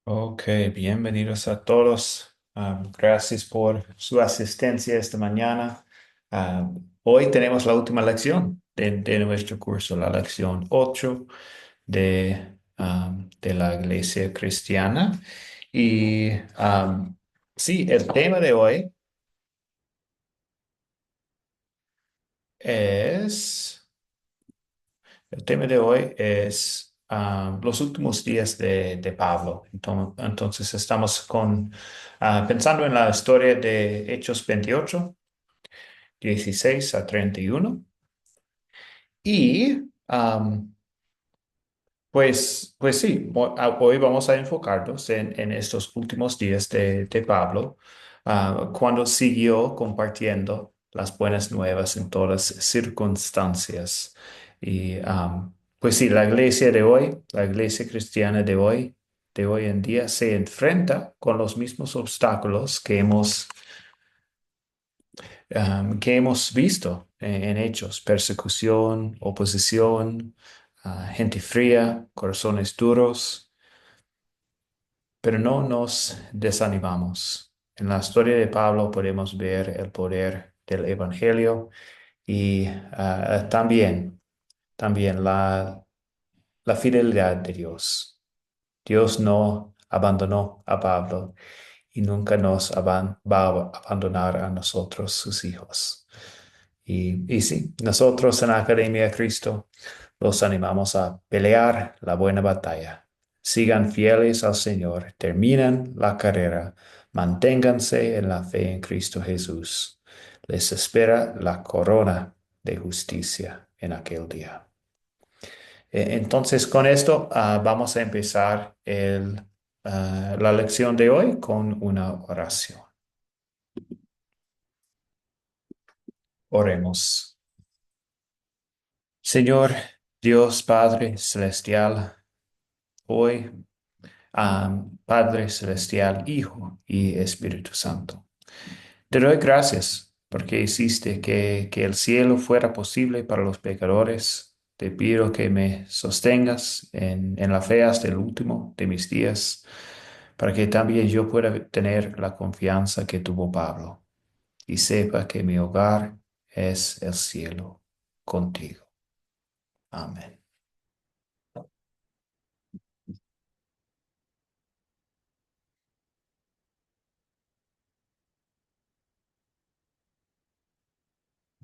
Ok, bienvenidos a todos. Gracias por su asistencia esta mañana. Hoy tenemos la última lección de nuestro curso, la lección 8 de la Iglesia Cristiana. Y sí, es, el tema de hoy es los últimos días de Pablo. Entonces estamos pensando en la historia de Hechos 28, 16 a 31. Y pues sí, hoy vamos a enfocarnos en estos últimos días de Pablo, cuando siguió compartiendo las buenas nuevas en todas circunstancias. Y pues sí, la iglesia de hoy, la iglesia cristiana de hoy en día, se enfrenta con los mismos obstáculos que hemos visto en hechos: persecución, oposición, gente fría, corazones duros, pero no nos desanimamos. En la historia de Pablo podemos ver el poder del Evangelio y también la fidelidad de Dios. Dios no abandonó a Pablo y nunca va a abandonar a nosotros, sus hijos. Y sí, nosotros en la Academia de Cristo los animamos a pelear la buena batalla. Sigan fieles al Señor, terminen la carrera, manténganse en la fe en Cristo Jesús. Les espera la corona de justicia en aquel día. Entonces, con esto vamos a empezar la lección de hoy con una oración. Oremos. Señor Dios Padre Celestial, hoy, Padre Celestial, Hijo y Espíritu Santo, te doy gracias porque hiciste que el cielo fuera posible para los pecadores. Te pido que me sostengas en la fe hasta el último de mis días, para que también yo pueda tener la confianza que tuvo Pablo y sepa que mi hogar es el cielo contigo. Amén.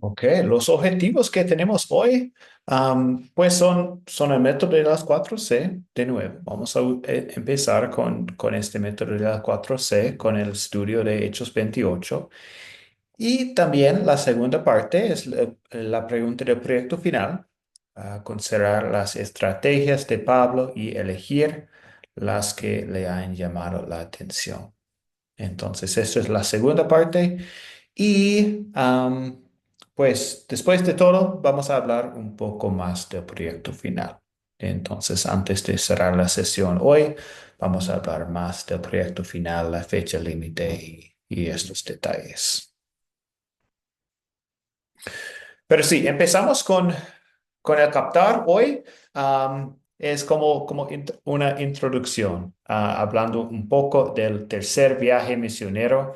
Ok, los objetivos que tenemos hoy, pues son el método de las 4C. De nuevo, vamos a empezar con este método de las 4C, con el estudio de Hechos 28. Y también la segunda parte es la pregunta del proyecto final, considerar las estrategias de Pablo y elegir las que le han llamado la atención. Entonces, esta es la segunda parte. Y pues después de todo, vamos a hablar un poco más del proyecto final. Entonces, antes de cerrar la sesión hoy, vamos a hablar más del proyecto final, la fecha límite y estos detalles. Pero sí, empezamos con el captar hoy. Es como una introducción, hablando un poco del tercer viaje misionero,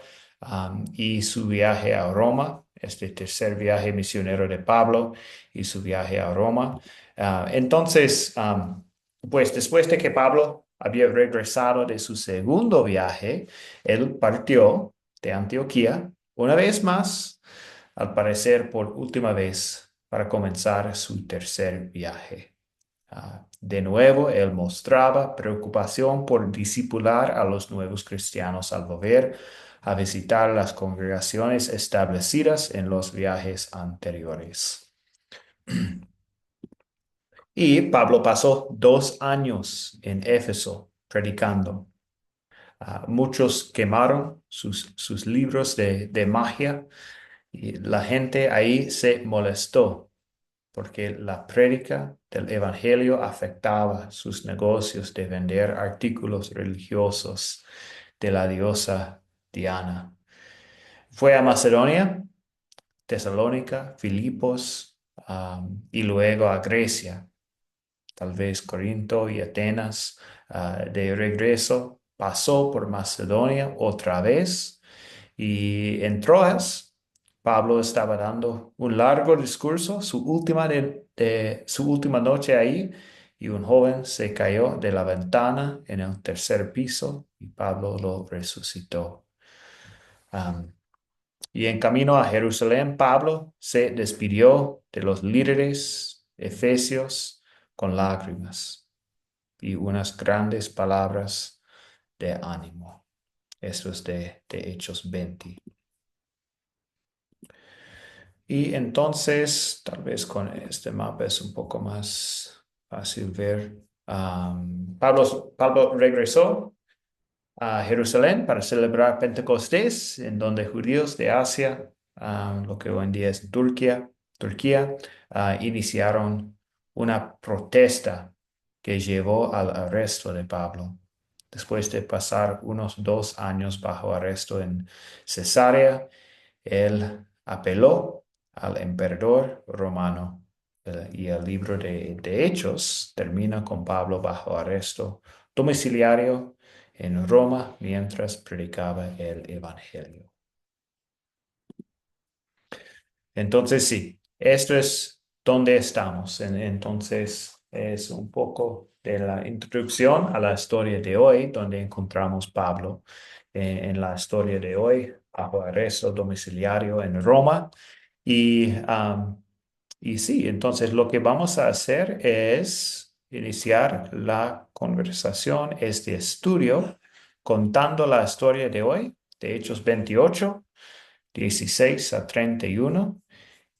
y su viaje a Roma, este tercer viaje misionero de Pablo y su viaje a Roma. Entonces, pues después de que Pablo había regresado de su segundo viaje, él partió de Antioquía una vez más, al parecer por última vez, para comenzar su tercer viaje. De nuevo, él mostraba preocupación por discipular a los nuevos cristianos al volver a visitar las congregaciones establecidas en los viajes anteriores. Y Pablo pasó 2 años en Éfeso predicando. Muchos quemaron sus libros de magia, y la gente ahí se molestó porque la prédica del evangelio afectaba sus negocios de vender artículos religiosos de la diosa Diana. Fue a Macedonia, Tesalónica, Filipos, y luego a Grecia, tal vez Corinto y Atenas, de regreso. pasó por Macedonia otra vez y en Troas, Pablo estaba dando un largo discurso, su última noche ahí, y un joven se cayó de la ventana en el tercer piso y Pablo lo resucitó. Am, y en camino a Jerusalén, Pablo se despidió de los líderes efesios con lágrimas y unas grandes palabras de ánimo. Eso es de Hechos 20. Y entonces, tal vez con este mapa es un poco más fácil ver. Pablo regresó a Jerusalén para celebrar Pentecostés, en donde judíos de Asia, lo que hoy en día es Turquía, iniciaron una protesta que llevó al arresto de Pablo. Después de pasar unos 2 años bajo arresto en Cesarea, él apeló al emperador romano y el libro de Hechos termina con Pablo bajo arresto domiciliario en Roma mientras predicaba el Evangelio. Entonces, sí, esto es donde estamos. Entonces, es un poco de la introducción a la historia de hoy, donde encontramos Pablo en la historia de hoy, bajo arresto domiciliario en Roma. Y, y sí, entonces lo que vamos a hacer es iniciar la conversación, este estudio, contando la historia de hoy, de Hechos 28, 16 a 31.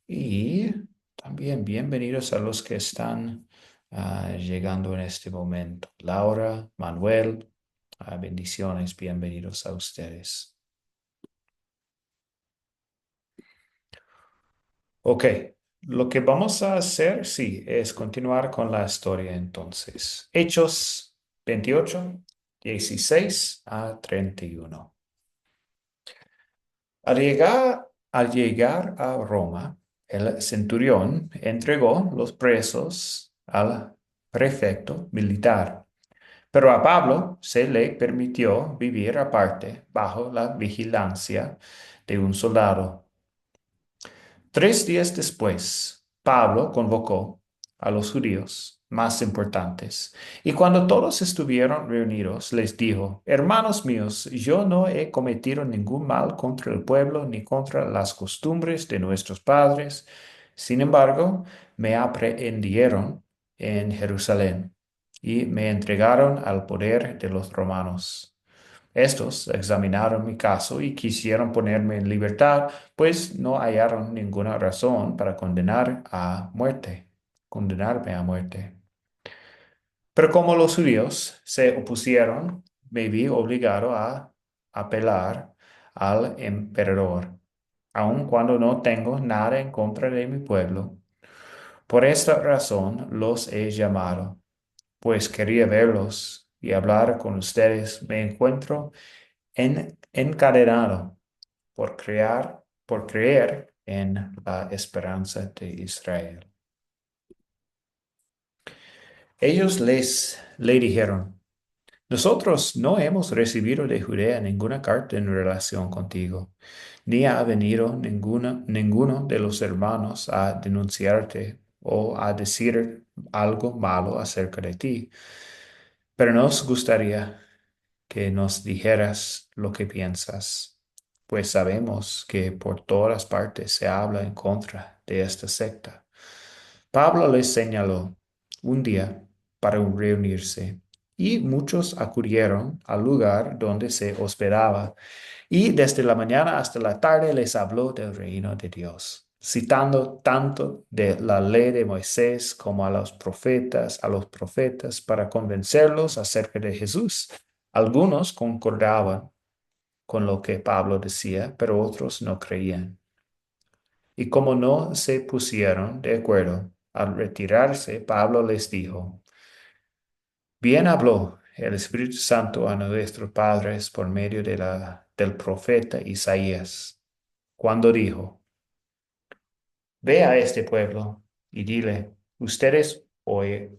Y también bienvenidos a los que están llegando en este momento. Laura, Manuel, bendiciones, bienvenidos a ustedes. Ok, lo que vamos a hacer, sí, es continuar con la historia entonces. Hechos 28, 16 a 31. Al llegar a Roma, el centurión entregó los presos al prefecto militar, pero a Pablo se le permitió vivir aparte bajo la vigilancia de un soldado. 3 días después, Pablo convocó a los judíos más importantes, y cuando todos estuvieron reunidos, les dijo: Hermanos míos, yo no he cometido ningún mal contra el pueblo ni contra las costumbres de nuestros padres. Sin embargo, me aprehendieron en Jerusalén y me entregaron al poder de los romanos. Estos examinaron mi caso y quisieron ponerme en libertad, pues no hallaron ninguna razón para condenarme a muerte. Pero como los judíos se opusieron, me vi obligado a apelar al emperador, aun cuando no tengo nada en contra de mi pueblo. Por esta razón los he llamado, pues quería verlos y hablar con ustedes. Me encuentro encadenado por creer en la esperanza de Israel. Ellos le dijeron: Nosotros no hemos recibido de Judea ninguna carta en relación contigo, ni ha venido ninguno de los hermanos a denunciarte o a decir algo malo acerca de ti. Pero nos gustaría que nos dijeras lo que piensas, pues sabemos que por todas partes se habla en contra de esta secta. Pablo les señaló un día para reunirse, y muchos acudieron al lugar donde se hospedaba, y desde la mañana hasta la tarde les habló del reino de Dios, citando tanto de la ley de Moisés como a los profetas, para convencerlos acerca de Jesús. Algunos concordaban con lo que Pablo decía, pero otros no creían. Y como no se pusieron de acuerdo, al retirarse, Pablo les dijo: Bien habló el Espíritu Santo a nuestros padres por medio del profeta Isaías, cuando dijo: Ve a este pueblo y dile, ustedes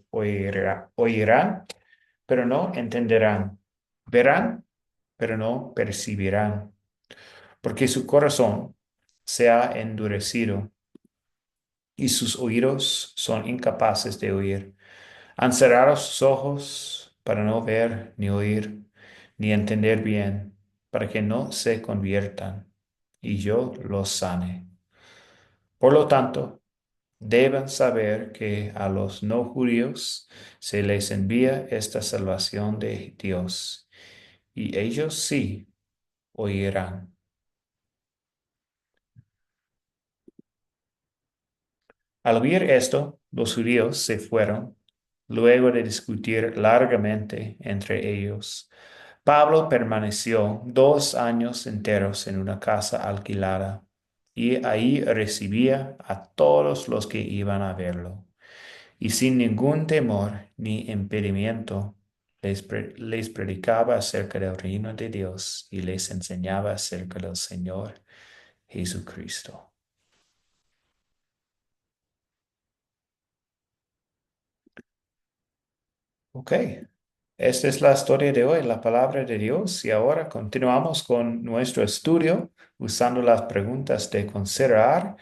oirán, pero no entenderán. Verán, pero no percibirán, porque su corazón se ha endurecido y sus oídos son incapaces de oír. Han cerrado sus ojos para no ver, ni oír, ni entender bien, para que no se conviertan y yo los sane. Por lo tanto, deben saber que a los no judíos se les envía esta salvación de Dios, y ellos sí oirán. Al oír esto, los judíos se fueron, luego de discutir largamente entre ellos. Pablo permaneció 2 años enteros en una casa alquilada y ahí recibía a todos los que iban a verlo. Y sin ningún temor ni impedimento les predicaba acerca del reino de Dios y les enseñaba acerca del Señor Jesucristo. Ok, esta es la historia de hoy, la palabra de Dios, y ahora continuamos con nuestro estudio usando las preguntas de considerar.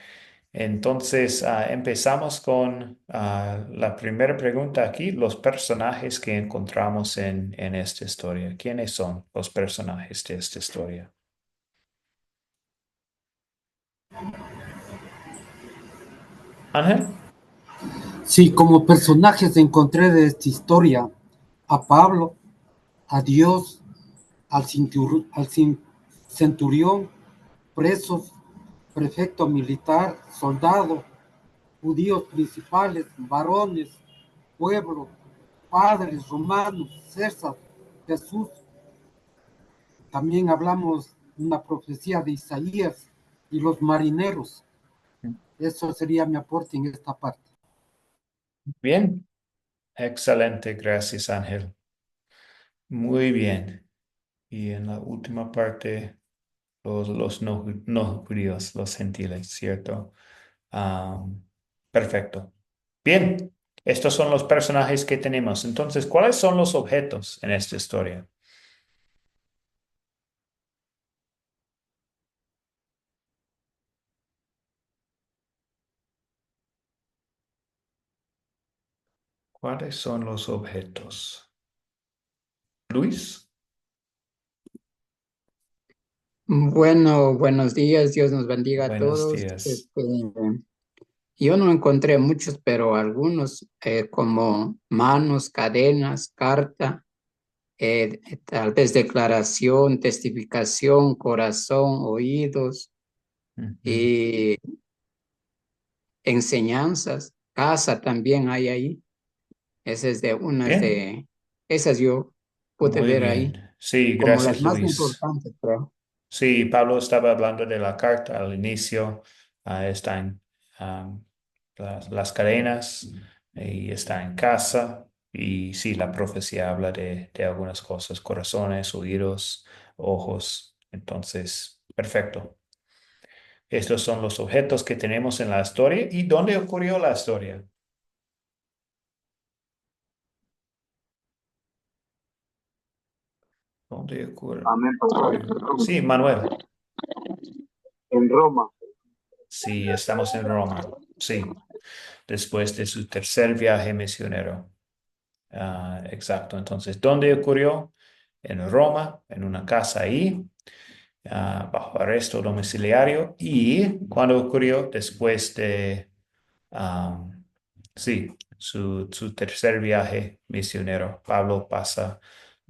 Entonces, empezamos con la primera pregunta aquí, los personajes que encontramos en esta historia. ¿Quiénes son los personajes de esta historia? Ángel. Sí, como personajes encontré de esta historia a Pablo, a Dios, al centurión, presos, prefecto militar, soldado, judíos principales, varones, pueblo, padres, romanos, César, Jesús. También hablamos de una profecía de Isaías y los marineros. Eso sería mi aporte en esta parte. Bien, excelente, gracias Ángel. Muy bien. Y en la última parte, los no judíos, los gentiles, ¿cierto? Am, perfecto. Bien, estos son los personajes que tenemos. Entonces, ¿cuáles son los objetos en esta historia? ¿Cuáles son los objetos? Luis, Bueno, buenos días, Dios nos bendiga a buenos todos. días. Yo no encontré muchos, pero algunos como manos, cadenas, carta, tal vez declaración, testificación, corazón, oídos Ujú. y enseñanzas. Casa también hay ahí. Esa es de unas Bien, de, esas yo pude muy ver ahí bien. Sí, como las gracias, más Luis. importantes, creo. Sí, Pablo estaba hablando de la carta al inicio. Están las cadenas y está en casa. Y sí, la profecía habla de algunas cosas, corazones, oídos, ojos. Entonces, perfecto. Estos son los objetos que tenemos en la historia. ¿Y dónde ocurrió la historia? ¿Dónde ocurre? Amén, ocurrió? pastor. Sí, Manuel. En Roma. Sí, estamos en Roma. Sí, después de su tercer viaje misionero. Exacto. Entonces, ¿dónde ocurrió? En Roma, en una casa ahí, bajo arresto domiciliario. ¿Y cuándo ocurrió? Después de, am, sí, su tercer viaje misionero. Pablo pasa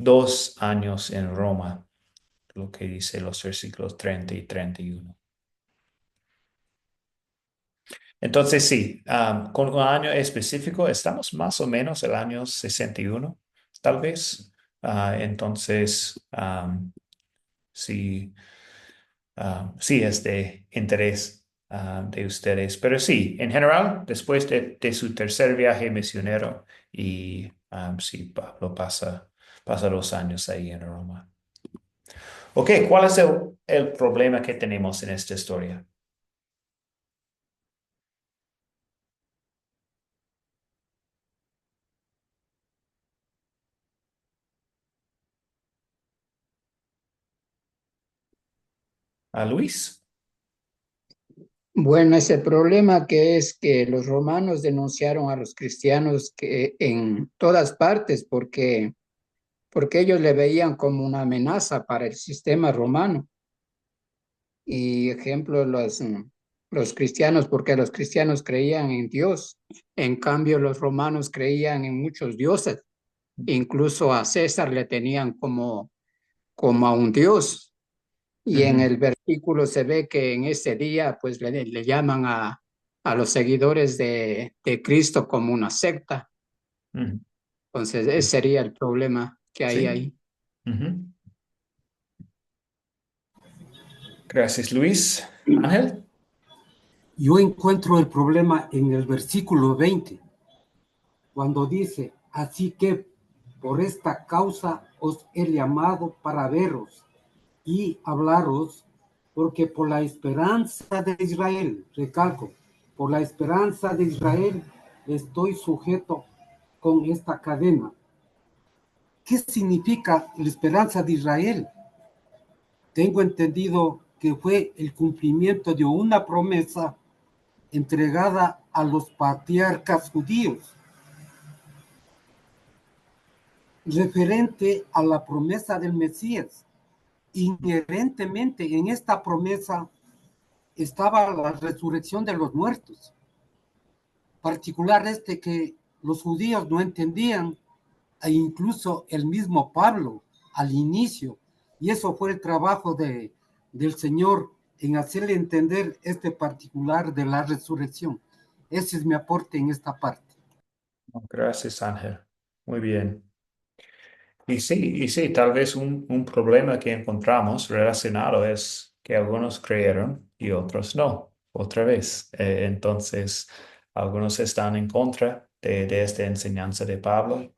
2 años en Roma, lo que dice los versículos 30 y 31. Entonces, sí, con un año específico, estamos más o menos el año 61, tal vez. Entonces, sí, sí es de interés de ustedes. Pero sí, en general, después de su tercer viaje misionero, y sí, Pablo pasa 2 años ahí en Roma. Ok, ¿cuál es el problema que tenemos en esta historia? a Luis. Bueno, ese problema que es que los romanos denunciaron a los cristianos que en todas partes porque ellos le veían como una amenaza para el sistema romano. Y ejemplo, los cristianos, porque los cristianos creían en Dios, en cambio los romanos creían en muchos dioses, incluso a César le tenían como a un dios. Y en Ujú, el versículo se ve que en ese día pues le llaman a los seguidores de Cristo como una secta. ujú. Entonces ese sería el problema que hay Sí. ahí. Ujú. Gracias, Luis. Ángel. Yo encuentro el problema en el versículo 20, cuando dice, así que por esta causa os he llamado para veros y hablaros, porque por la esperanza de Israel, recalco, por la esperanza de Israel estoy sujeto con esta cadena. ¿Qué significa la esperanza de Israel? Tengo entendido que fue el cumplimiento de una promesa entregada a los patriarcas judíos, referente a la promesa del Mesías. Inherentemente en esta promesa estaba la resurrección de los muertos, particular que los judíos no entendían, e incluso el mismo Pablo al inicio, y eso fue el trabajo del Señor en hacerle entender este particular de la resurrección. Ese es mi aporte en esta parte. Gracias, Ángel. Muy bien. Y sí, tal vez un problema que encontramos relacionado es que algunos creyeron y otros no, otra vez. Entonces, algunos están en contra de esta enseñanza de Pablo,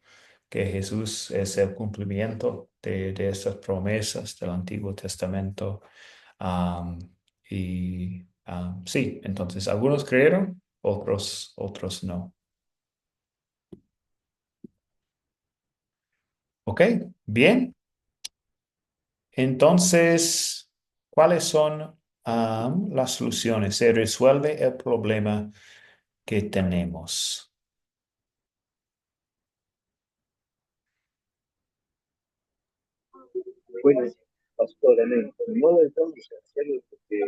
que Jesús es el cumplimiento de estas promesas del Antiguo Testamento. Am, sí, entonces algunos creyeron, otros no. Ok, bien. Entonces, ¿cuáles son las soluciones? Se resuelve el problema que tenemos. Bueno, pastor, amén. De modo entonces, hacerlo porque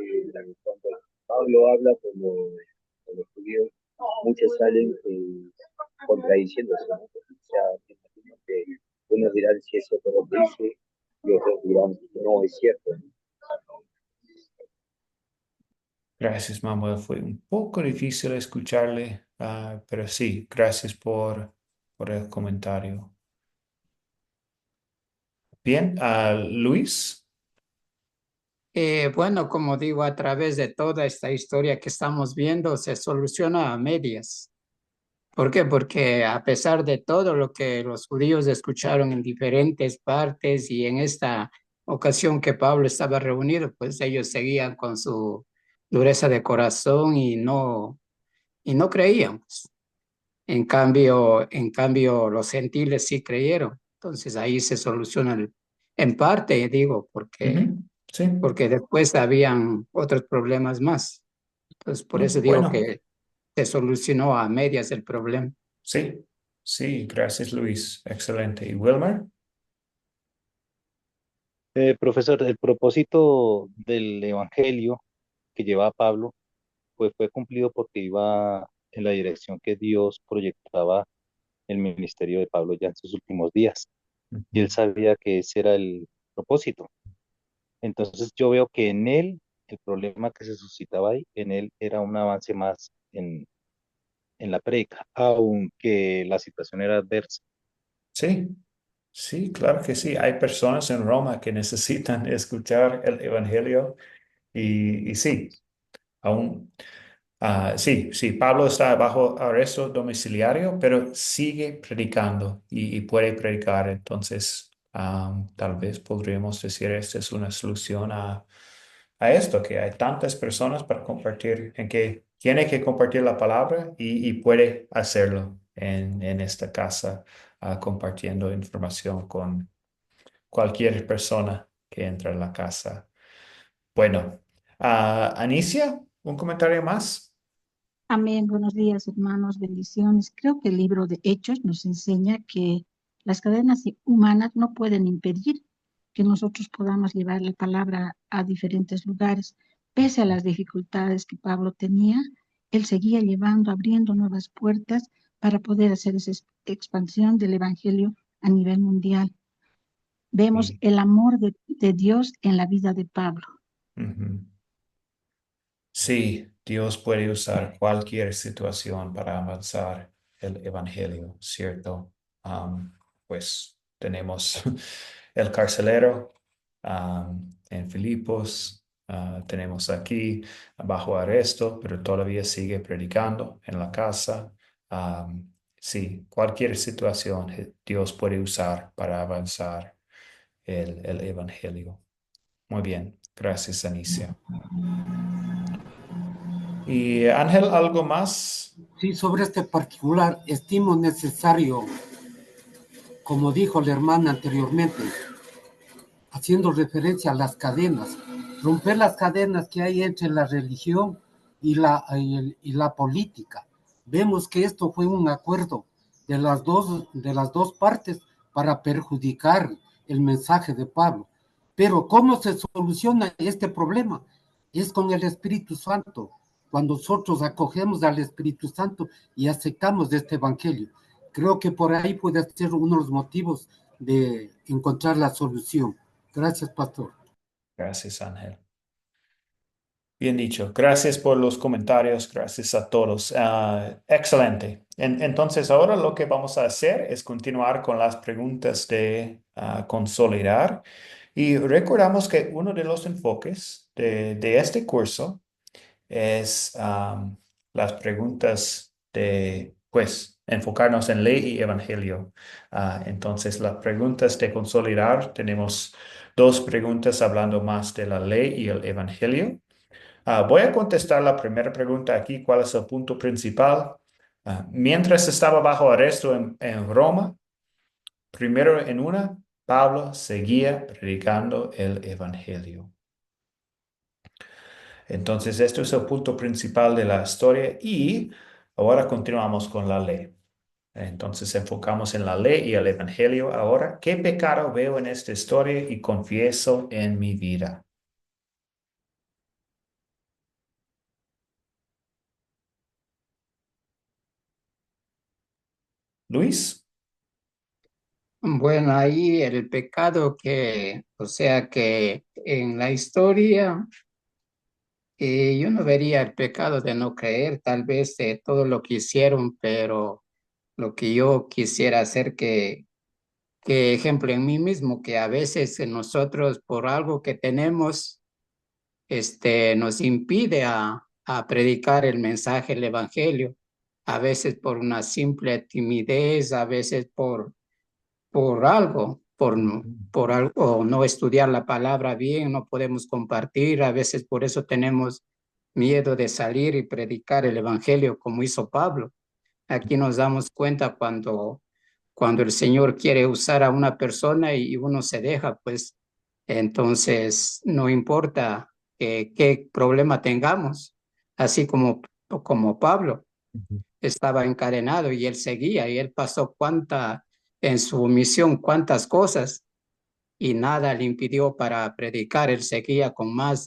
cuando Pablo habla con los judíos, muchos salen contradiciéndose, ¿no? O sea, me imagino que unos dirán si es cierto lo que dice y otros dirán no es cierto, ¿no? Gracias, Manuel. Fue un poco difícil escucharle, pero sí, gracias por el comentario. Bien, Luis. Bueno, como digo, a través de toda esta historia que estamos viendo, se soluciona a medias. ¿Por qué? Porque a pesar de todo lo que los judíos escucharon en diferentes partes y en esta ocasión que Pablo estaba reunido, pues ellos seguían con su dureza de corazón y no creían, pues. En cambio, los gentiles sí creyeron. Entonces ahí se soluciona en parte, digo, Ujú, sí, porque después habían otros problemas más. Entonces, por no, eso digo bueno, que se solucionó a medias el problema. sí, sí, gracias, Luis. Excelente. ¿Y Wilmer? Profesor, el propósito del evangelio que llevaba Pablo pues fue cumplido porque iba en la dirección que Dios proyectaba el ministerio de Pablo ya en sus últimos días. Y Ujú, él sabía que ese era el propósito. Entonces yo veo que en él, el problema que se suscitaba ahí, en él era un avance más en la prédica, aunque la situación era adversa. sí. Sí, claro que sí. Hay personas en Roma que necesitan escuchar el Evangelio y sí, aún, sí, Pablo está bajo arresto domiciliario, pero sigue predicando y puede predicar. Entonces, tal vez podríamos decir esta es una solución a esto, que hay tantas personas para compartir, en que tiene que compartir la palabra y puede hacerlo en esta casa, compartiendo información con cualquier persona que entra en la casa. Bueno, Anicia, ¿un comentario más? Amén. Buenos días, hermanos. Bendiciones. Creo que el libro de Hechos nos enseña que las cadenas humanas no pueden impedir que nosotros podamos llevar la palabra a diferentes lugares. Pese a las dificultades que Pablo tenía, él seguía llevando, abriendo nuevas puertas para poder hacer esa expansión del evangelio a nivel mundial. Vemos Sí. el amor de Dios en la vida de Pablo. Ujú. Sí, Dios puede usar cualquier situación para avanzar el evangelio, ¿cierto? Pues tenemos el carcelero en Filipos, tenemos aquí bajo arresto, pero todavía sigue predicando en la casa. Sí, cualquier situación Dios puede usar para avanzar el evangelio. Muy bien, gracias, Anicia. Y Ángel, ¿algo más? Sí, sobre este particular, estimo necesario, como dijo la hermana anteriormente, haciendo referencia a las cadenas, romper las cadenas que hay entre la religión y la política. Vemos que esto fue un acuerdo de las dos partes para perjudicar el mensaje de Pablo. Pero ¿cómo se soluciona este problema? Es con el Espíritu Santo, cuando nosotros acogemos al Espíritu Santo y aceptamos este Evangelio. Creo que por ahí puede ser uno de los motivos de encontrar la solución. Gracias, pastor. Gracias, Ángel. Bien dicho. Gracias por los comentarios. Gracias a todos. Excelente. Entonces, ahora lo que vamos a hacer es continuar con las preguntas de consolidar. Y recordamos que uno de los enfoques de este curso es las preguntas de, pues, enfocarnos en ley y evangelio. Entonces, las preguntas de consolidar, tenemos dos preguntas hablando más de la ley y el evangelio. Voy a contestar la primera pregunta aquí, ¿cuál es el punto principal? Mientras estaba bajo arresto en Roma, primero en una, Pablo seguía predicando el evangelio. Entonces, esto es el punto principal de la historia y ahora continuamos con la ley. Entonces, enfocamos en la ley y el evangelio. Ahora, ¿qué pecado veo en esta historia y confieso en mi vida? Luis. Bueno, ahí el pecado que, o sea que en la historia yo no vería el pecado de no creer, tal vez de todo lo que hicieron, pero lo que yo quisiera hacer que ejemplo en mí mismo, que a veces nosotros por algo que tenemos, nos impide a predicar el mensaje, el evangelio, a veces por una simple timidez, a veces por algo, por algo, no estudiar la palabra bien, no podemos compartir, a veces por eso tenemos miedo de salir y predicar el evangelio como hizo Pablo. Aquí nos damos cuenta cuando el Señor quiere usar a una persona y uno se deja, pues entonces no importa qué problema tengamos, así como Pablo Ujú. estaba encadenado y él seguía y él pasó en su misión cuántas cosas y nada le impidió para predicar, él seguía con más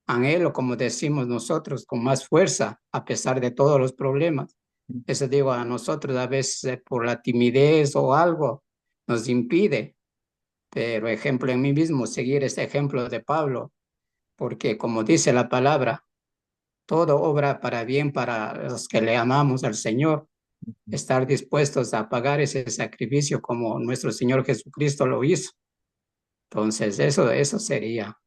anhelo, como decimos nosotros, con más fuerza a pesar de todos los problemas. Eso digo a nosotros a veces por la timidez o algo nos impide, pero ejemplo en mí mismo, seguir ese ejemplo de Pablo, porque como dice la palabra, todo obra para bien para los que le amamos al Señor, estar dispuestos a pagar ese sacrificio como nuestro Señor Jesucristo lo hizo. Entonces, eso sería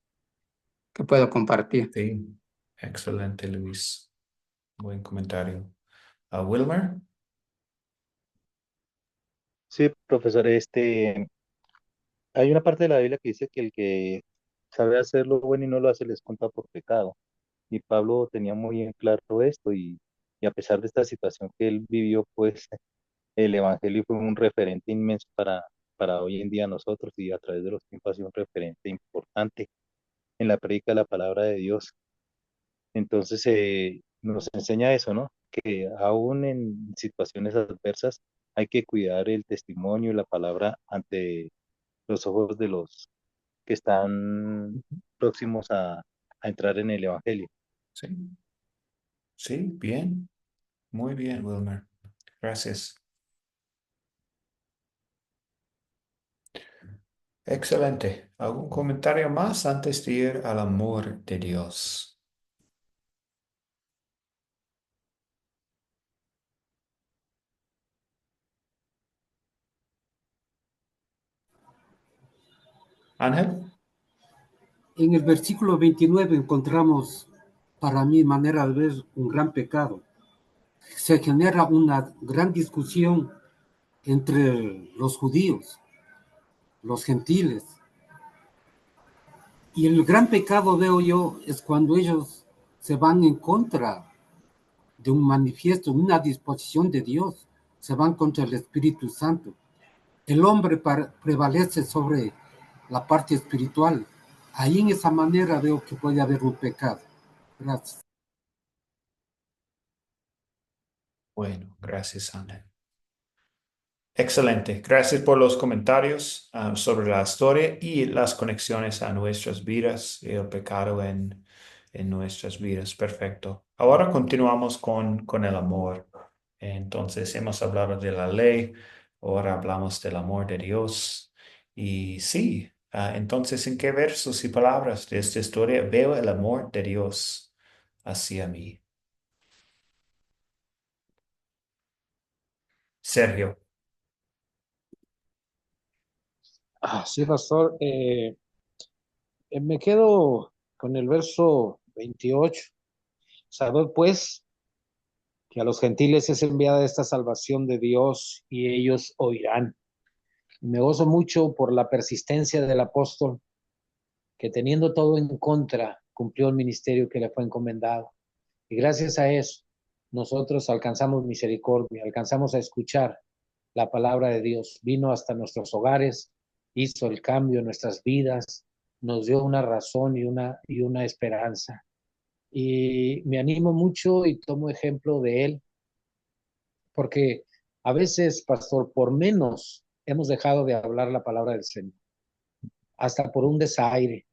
que puedo compartir. Sí, excelente, Luis. Buen comentario. Wilmer. Sí, profesor, hay una parte de la Biblia que dice que el que sabe hacer lo bueno y no lo hace les cuenta por pecado. Y Pablo tenía muy en claro esto y a pesar de esta situación que él vivió, pues el Evangelio fue un referente inmenso para hoy en día nosotros y a través de los tiempos ha sido un referente importante en la predica de la palabra de Dios. Entonces nos enseña eso, ¿no? Que aún en situaciones adversas hay que cuidar el testimonio y la palabra ante los ojos de los que están próximos a entrar en el Evangelio. Sí, sí, bien, muy bien, Wilmer. Gracias. Excelente. ¿Algún comentario más antes de ir al amor de Dios? Ángel. En el versículo 29 encontramos, para mi manera de ver, un gran pecado. Se genera una gran discusión entre los judíos, los gentiles. Y el gran pecado, veo yo, es cuando ellos se van en contra de un manifiesto, una disposición de Dios, se van contra el Espíritu Santo. El hombre prevalece sobre la parte espiritual. Ahí en esa manera veo que puede haber un pecado. Gracias. Bueno, gracias, Ángel. Excelente. Gracias por los comentarios sobre la historia y las conexiones a nuestras vidas y el pecado en nuestras vidas. Perfecto. Ahora continuamos con el amor. Entonces, hemos hablado de la ley, ahora hablamos del amor de Dios. Y sí, entonces, ¿en qué versos y palabras de esta historia veo el amor de Dios hacia mí? Sergio. Sí, pastor. Me quedo con el verso 28. Sabed pues que a los gentiles es enviada esta salvación de Dios y ellos oirán. Me gozo mucho por la persistencia del apóstol, que teniendo todo en contra, cumplió el ministerio que le fue encomendado. Y gracias a eso, nosotros alcanzamos misericordia, alcanzamos a escuchar la palabra de Dios. Vino hasta nuestros hogares, hizo el cambio en nuestras vidas, nos dio una razón y una esperanza. Y me animo mucho y tomo ejemplo de él, porque a veces, pastor, por menos hemos dejado de hablar la palabra del Señor, hasta por un desaire,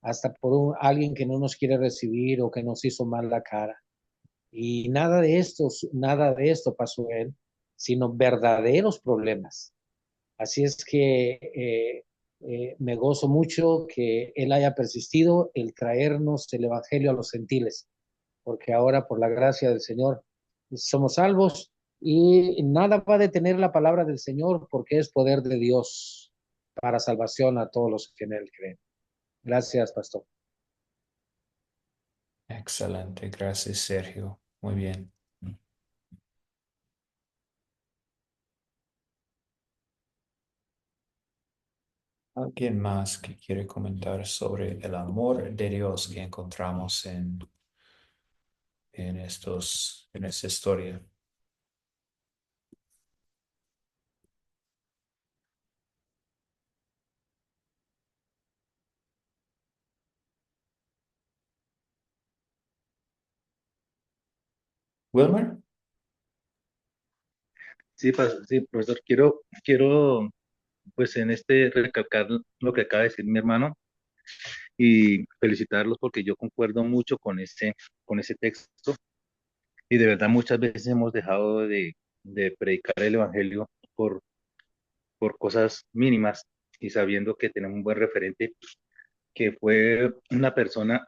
hasta por alguien que no nos quiere recibir o que nos hizo mal la cara. Y nada de esto pasó él, sino verdaderos problemas. Así es que me gozo mucho que él haya persistido el traernos el Evangelio a los gentiles, porque ahora por la gracia del Señor somos salvos y nada va a detener la palabra del Señor porque es poder de Dios para salvación a todos los que en él creen. Gracias, pastor. Excelente. Gracias, Sergio. Muy bien. ¿Alguien más que quiere comentar sobre el amor de Dios que encontramos en esta historia? Wilmer. Sí, sí, profesor, quiero, pues en recalcar lo que acaba de decir mi hermano y felicitarlos porque yo concuerdo mucho con ese texto y de verdad muchas veces hemos dejado de predicar el Evangelio por, por cosas mínimas y sabiendo que tenemos un buen referente que fue una persona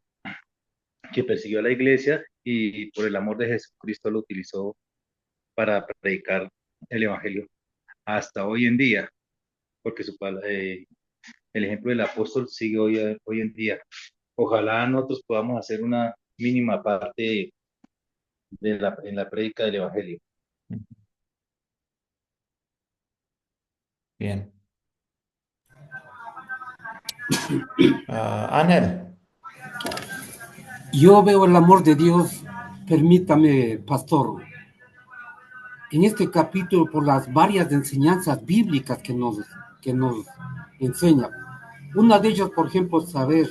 que persiguió a la iglesia y por el amor de Jesucristo lo utilizó para predicar el Evangelio hasta hoy en día, porque el ejemplo del apóstol sigue hoy en día. Ojalá nosotros podamos hacer una mínima parte en la prédica del Evangelio. Bien. Ángel. Yo veo el amor de Dios, permítame, pastor, en este capítulo por las varias enseñanzas bíblicas que nos enseña. Una de ellas, por ejemplo, saber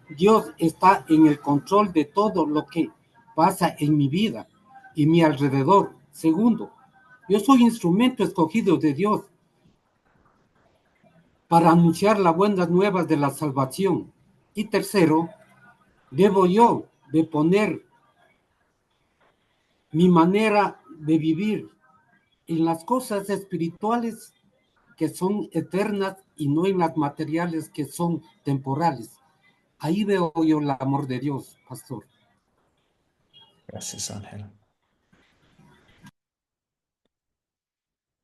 Dios está en el control de todo lo que pasa en mi vida y mi alrededor. Segundo, yo soy instrumento escogido de Dios para anunciar las buenas nuevas de la salvación. Y tercero, debo yo de poner mi manera de vivir en las cosas espirituales que son eternas y no en las materiales que son temporales. Ahí veo yo el amor de Dios, pastor. Gracias, Ángel.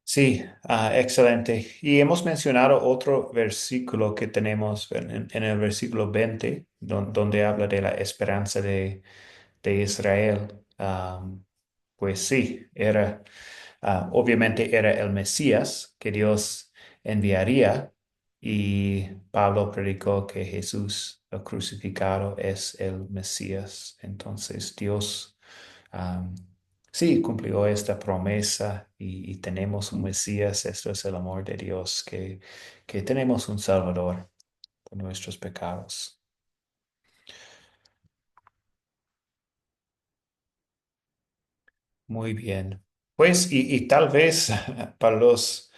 Sí, excelente. Y hemos mencionado otro versículo que tenemos en el versículo 20, donde habla de la esperanza de Israel. Pues sí, obviamente era el Mesías que Dios enviaría y Pablo predicó que Jesús, el crucificado, es el Mesías. Entonces Dios, um, sí, cumplió esta promesa y tenemos un Mesías. Esto es el amor de Dios, que tenemos un Salvador por nuestros pecados. Muy bien. Pues, y tal vez para los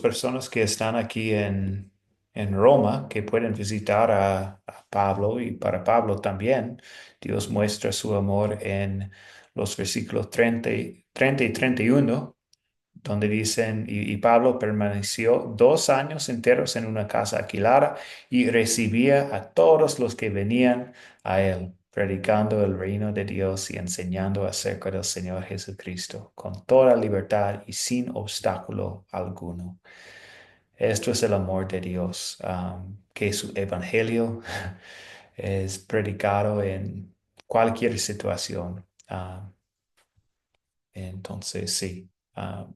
personas que están aquí en Roma, que pueden visitar a Pablo y para Pablo también, Dios muestra su amor en los versículos 30 y 31 donde dicen, y Pablo permaneció 2 años enteros en una casa alquilada y recibía a todos los que venían a él, predicando el reino de Dios y enseñando acerca del Señor Jesucristo, con toda libertad y sin obstáculo alguno. Esto es el amor de Dios, que su evangelio es predicado en cualquier situación. Entonces, sí,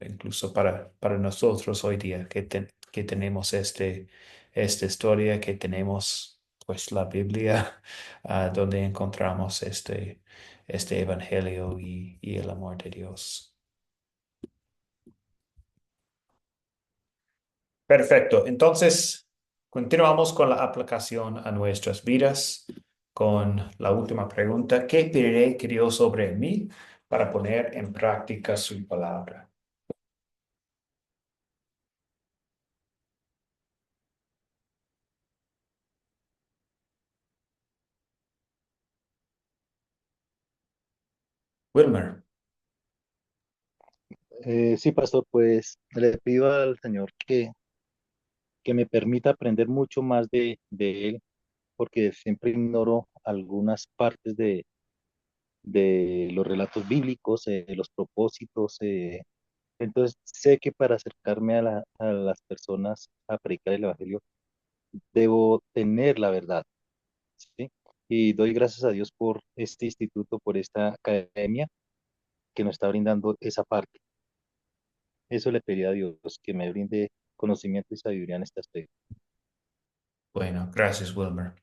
incluso para nosotros hoy día que tenemos esta historia, que tenemos pues la Biblia, donde encontramos este evangelio y el amor de Dios. Perfecto. Entonces, continuamos con la aplicación a nuestras vidas con la última pregunta. ¿Qué pediré que Dios sobre mí para poner en práctica su palabra? Wilmer. Sí, pastor, pues le pido al Señor que me permita aprender mucho más de Él, porque siempre ignoro algunas partes de los relatos bíblicos, los propósitos. Entonces, sé que para acercarme a las personas a predicar el Evangelio, debo tener la verdad, ¿sí? Y doy gracias a Dios por este instituto, por esta academia que nos está brindando esa parte. Eso le pedí a Dios, que me brinde conocimiento y sabiduría en este aspecto. Bueno, gracias, Wilmer,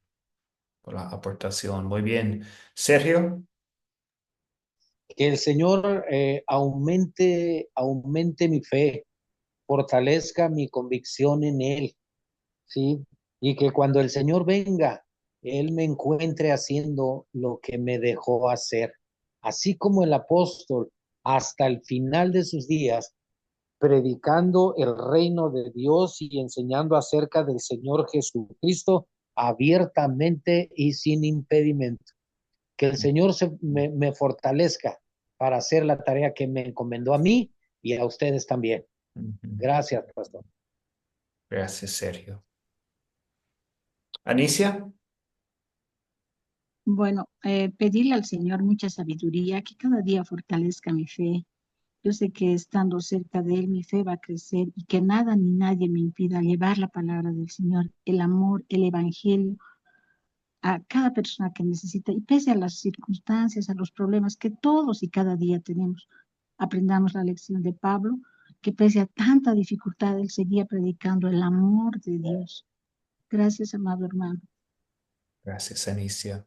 por la aportación. Muy bien. Sergio, Que el Señor aumente mi fe, fortalezca mi convicción en Él, ¿sí? Y que cuando el Señor venga, Él me encuentre haciendo lo que me dejó hacer. Así como el apóstol, hasta el final de sus días, predicando el reino de Dios y enseñando acerca del Señor Jesucristo abiertamente y sin impedimento. Que el Señor me fortalezca para hacer la tarea que me encomendó a mí y a ustedes también. ujú, Gracias, pastor. gracias, Sergio. Anicia, Bueno, pedirle al Señor mucha sabiduría, que cada día fortalezca mi fe. Yo sé que estando cerca de Él, mi fe va a crecer y que nada ni nadie me impida llevar la palabra del Señor, el amor, el evangelio a cada persona que necesita. Y pese a las circunstancias, a los problemas que todos y cada día tenemos, aprendamos la lección de Pablo, que pese a tanta dificultad, él seguía predicando el amor de Dios. Gracias, amado hermano. gracias, Anicia.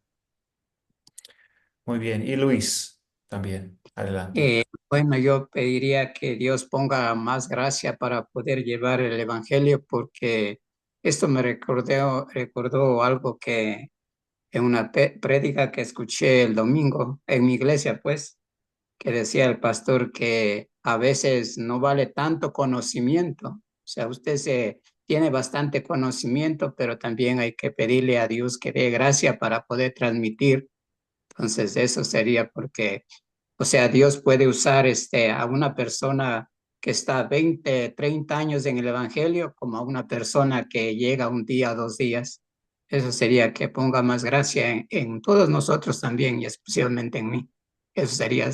Muy bien. Y Luis, también. Adelante. Bueno, yo pediría que Dios ponga más gracia para poder llevar el Evangelio, porque esto me recordó algo que en una prédica que escuché el domingo en mi iglesia, pues, que decía el pastor que a veces no vale tanto conocimiento. O sea, usted tiene bastante conocimiento, pero también hay que pedirle a Dios que dé gracia para poder transmitir. Entonces, eso sería porque, o sea, Dios puede usar a una persona que está 20, 30 años en el Evangelio como a una persona que llega un día, 2 días. Eso sería que ponga más gracia en todos nosotros también y especialmente en mí. Eso sería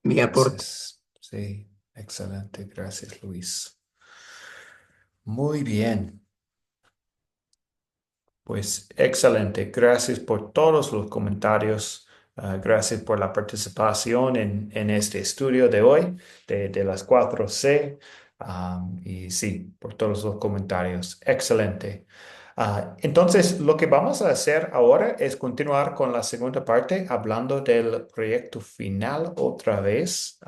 mi aporte. Gracias. Sí, excelente. Gracias, Luis. Muy bien. Pues excelente. Gracias por todos los comentarios. Gracias por la participación en este estudio de hoy de las 4C. Y sí, por todos los comentarios. Excelente. Entonces, lo que vamos a hacer ahora es continuar con la segunda parte, hablando del proyecto final otra vez.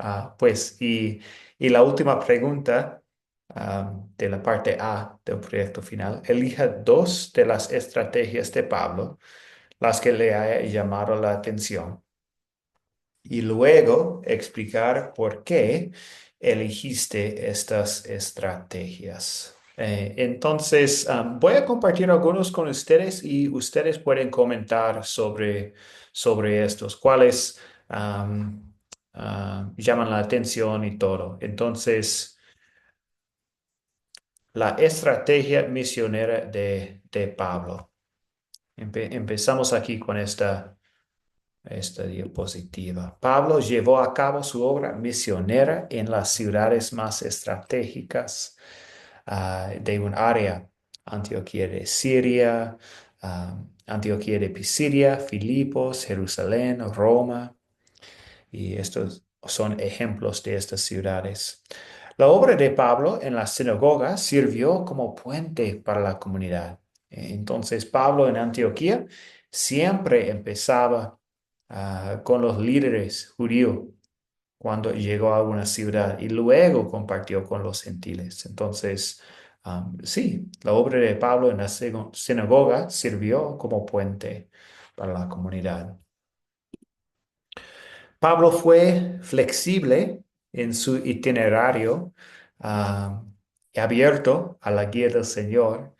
Y la última pregunta de la parte A del proyecto final, elija dos de las estrategias de Pablo, las que le haya llamado la atención, y luego explicar por qué elegiste estas estrategias. Entonces, voy a compartir algunos con ustedes y ustedes pueden comentar sobre estos, cuáles llaman la atención y todo. Entonces, la estrategia misionera de Pablo. Empezamos aquí con esta diapositiva. Pablo llevó a cabo su obra misionera en las ciudades más estratégicas de un área: Antioquía de Siria, Antioquía de Pisidia, Filipos, Jerusalén, Roma. Y estos son ejemplos de estas ciudades. La obra de Pablo en la sinagoga sirvió como puente para la comunidad. Entonces, Pablo en Antioquía siempre empezaba con los líderes judíos cuando llegó a una ciudad y luego compartió con los gentiles. Entonces, sí, la obra de Pablo en la sinagoga sirvió como puente para la comunidad. Pablo fue flexible en su itinerario, y abierto a la guía del Señor.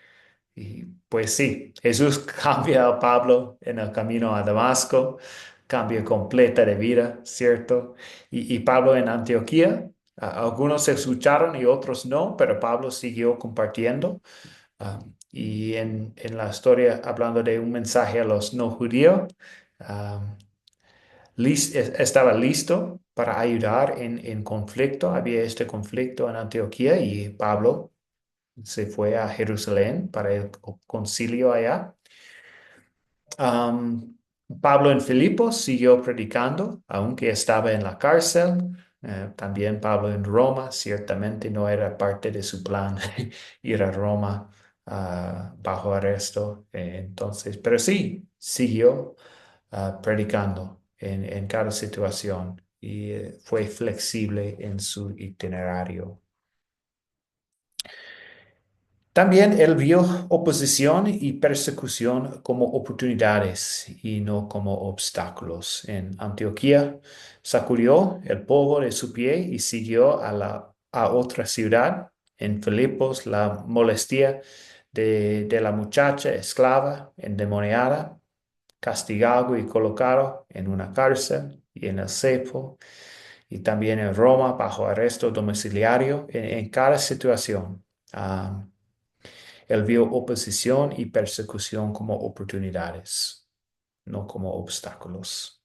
Y pues sí, Jesús cambia a Pablo en el camino a Damasco, cambio completa de vida, ¿cierto? Y Pablo en Antioquía, algunos se escucharon y otros no, pero Pablo siguió compartiendo. Y en la historia, hablando de un mensaje a los no judíos, estaba listo para ayudar en conflicto. Había este conflicto en Antioquía y Pablo se fue a Jerusalén para el concilio allá. Am, Pablo en Filipos siguió predicando, aunque estaba en la cárcel. También Pablo en Roma, ciertamente no era parte de su plan ir a Roma bajo arresto. Entonces, pero sí, siguió predicando en cada situación y fue flexible en su itinerario. También él vio oposición y persecución como oportunidades y no como obstáculos. En Antioquía sacudió el polvo de su pie y siguió a otra ciudad. En Filipos la molestia de la muchacha esclava endemoniada, castigado y colocado en una cárcel y en el cepo, y también en Roma bajo arresto domiciliario. En cada situación, él vio oposición y persecución como oportunidades, no como obstáculos.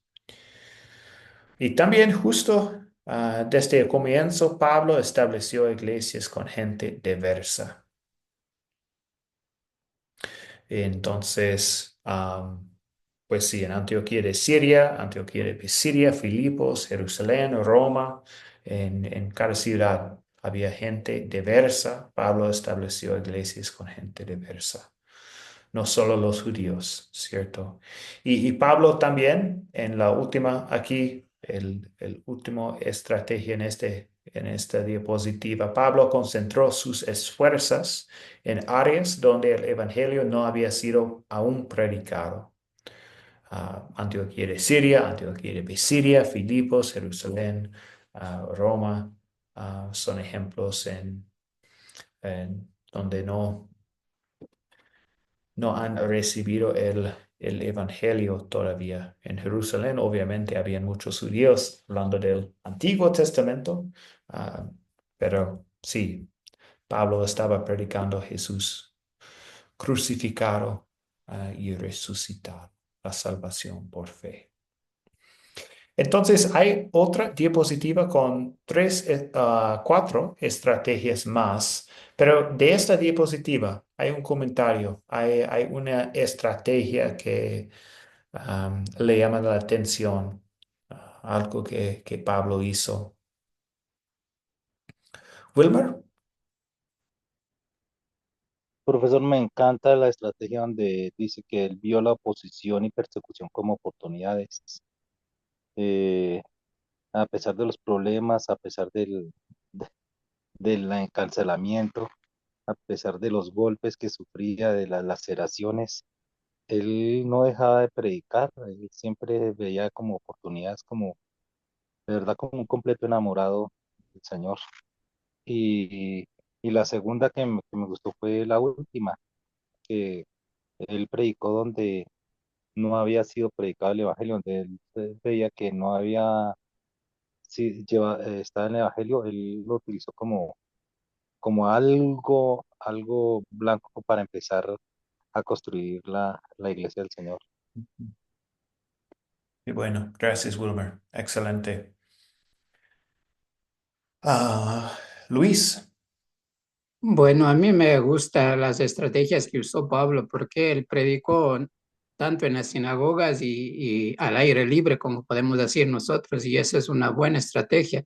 Y también justo desde el comienzo, Pablo estableció iglesias con gente diversa. Entonces, pues sí, en Antioquía de Siria, Antioquía de Pisidia, Filipos, Jerusalén, Roma, en cada ciudad había gente diversa. Pablo estableció iglesias con gente diversa, no solo los judíos, ¿cierto? Y Pablo también, en la última, aquí, el último estrategia en esta diapositiva, Pablo concentró sus esfuerzos en áreas donde el evangelio no había sido aún predicado. Antioquía de Siria, Antioquía de Pisidia, Filipos, Jerusalén, Roma, son ejemplos en donde no han recibido el evangelio todavía. En Jerusalén, obviamente, habían muchos judíos hablando del Antiguo Testamento, pero sí, Pablo estaba predicando a Jesús crucificado, y resucitado, la salvación por fe. Entonces, hay otra diapositiva con cuatro estrategias más, pero de esta diapositiva hay un comentario, hay una estrategia que le llama la atención, algo que Pablo hizo. Wilmer. Profesor, me encanta la estrategia donde dice que él vio la oposición y persecución como oportunidades. Eh, a pesar de los problemas, a pesar del encarcelamiento, a pesar de los golpes que sufría, de las laceraciones, él no dejaba de predicar, él siempre veía como oportunidades, como de verdad como un completo enamorado del Señor. Y, y la segunda que me gustó fue la última, que él predicó donde no había sido predicado el Evangelio, donde él veía que no había estaba en el Evangelio, él lo utilizó como algo blanco para empezar a construir la iglesia del Señor. Y bueno, gracias, Wilmer. Excelente. Luis. Bueno, a mí me gustan las estrategias que usó Pablo porque él predicó tanto en las sinagogas y al aire libre, como podemos decir nosotros, y esa es una buena estrategia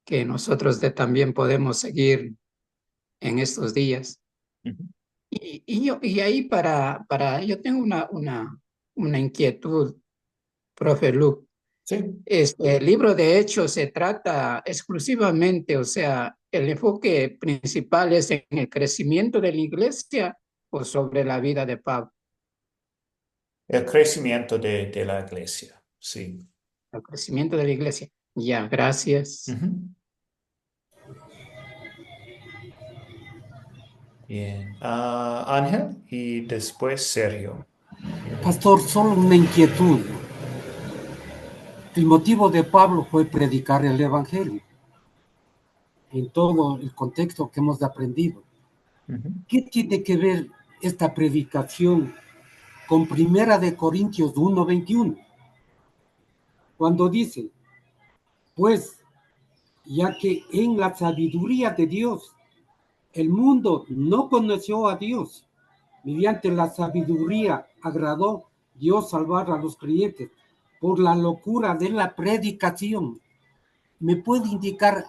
que nosotros también podemos seguir en estos días. Ujú. Y ahí yo tengo una inquietud, profe Luke. Sí. Este libro de Hechos se trata exclusivamente, o sea, el enfoque principal es en el crecimiento de la iglesia o sobre la vida de Pablo, El crecimiento de la iglesia. Sí. el crecimiento de la iglesia. Ya, gracias. Ujú. Bien. Ángel y después Sergio. Pastor, solo una inquietud. El motivo de Pablo fue predicar el Evangelio en todo el contexto que hemos aprendido. Ujú. ¿Qué tiene que ver esta predicación con Primera de Corintios 1:21? Cuando dice, pues, ya que en la sabiduría de Dios el mundo no conoció a Dios, mediante la sabiduría agradó Dios salvar a los creyentes por la locura de la predicación. ¿Me puede indicar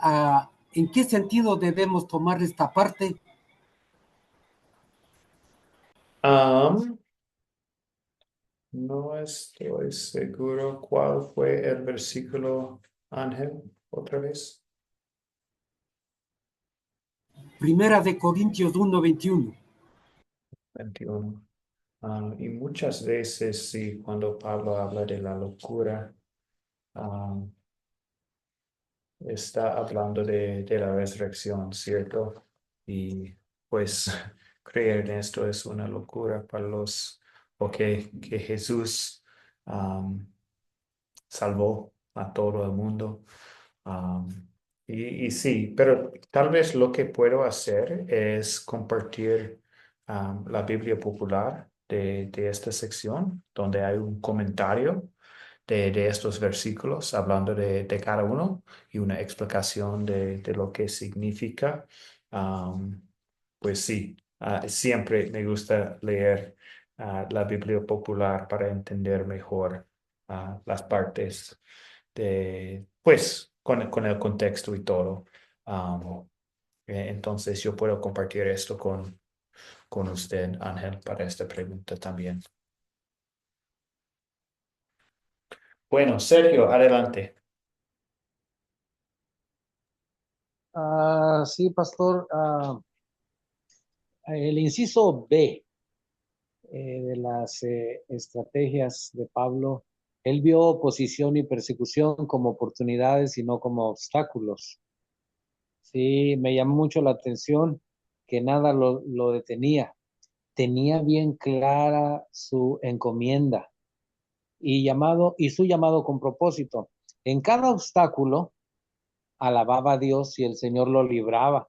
en qué sentido debemos tomar esta parte? Am, no estoy seguro cuál fue el versículo, Ángel, otra vez. Primera de Corintios 1:21. 21. Y muchas veces, sí, cuando Pablo habla de la locura, am, está hablando de la resurrección, ¿cierto? Y pues creer en esto es una locura para o que Jesús salvó a todo el mundo. Um, y sí, pero tal vez lo que puedo hacer es compartir la Biblia popular de esta sección, donde hay un comentario de estos versículos, hablando de cada uno y una explicación de lo que significa. Um, pues sí, siempre me gusta leer la Biblia popular para entender mejor las partes pues, con el contexto y todo. Um, entonces yo puedo compartir esto con usted, Ángel, para esta pregunta también. Bueno, Sergio, adelante. Sí, pastor. El inciso B, de las estrategias de Pablo. Él vio oposición y persecución como oportunidades y no como obstáculos. Sí, me llamó mucho la atención que nada lo detenía. Tenía bien clara su encomienda y su llamado con propósito. En cada obstáculo alababa a Dios y el Señor lo libraba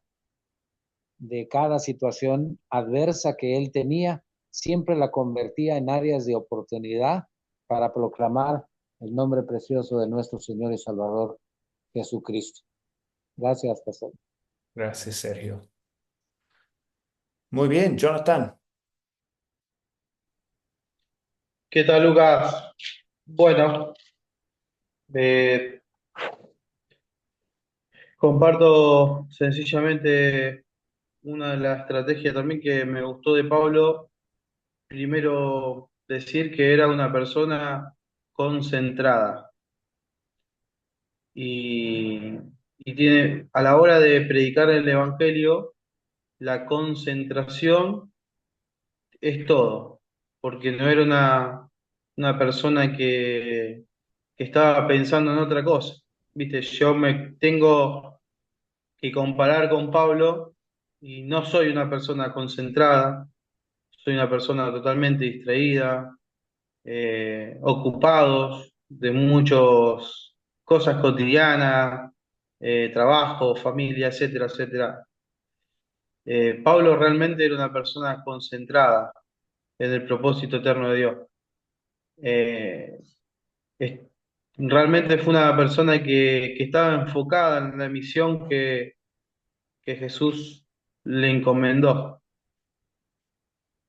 de cada situación adversa que él tenía, siempre la convertía en áreas de oportunidad para proclamar el nombre precioso de nuestro Señor y Salvador Jesucristo. Gracias, pastor. Gracias, Sergio. Muy bien, Jonathan. ¿Qué tal, Lucas? Bueno, eh, comparto sencillamente una de las estrategias también que me gustó de Pablo. Primero, decir que era una persona concentrada y, y tiene, a la hora de predicar el Evangelio, la concentración es todo, porque no era una persona que estaba pensando en otra cosa. Viste, yo me tengo que comparar con Pablo y no soy una persona concentrada, soy una persona totalmente distraída, ocupados de muchas cosas cotidianas, trabajo, familia, etcétera, etcétera. Pablo realmente era una persona concentrada en el propósito eterno de Dios. Eh, es- Realmente fue una persona que estaba enfocada en la misión que Jesús le encomendó.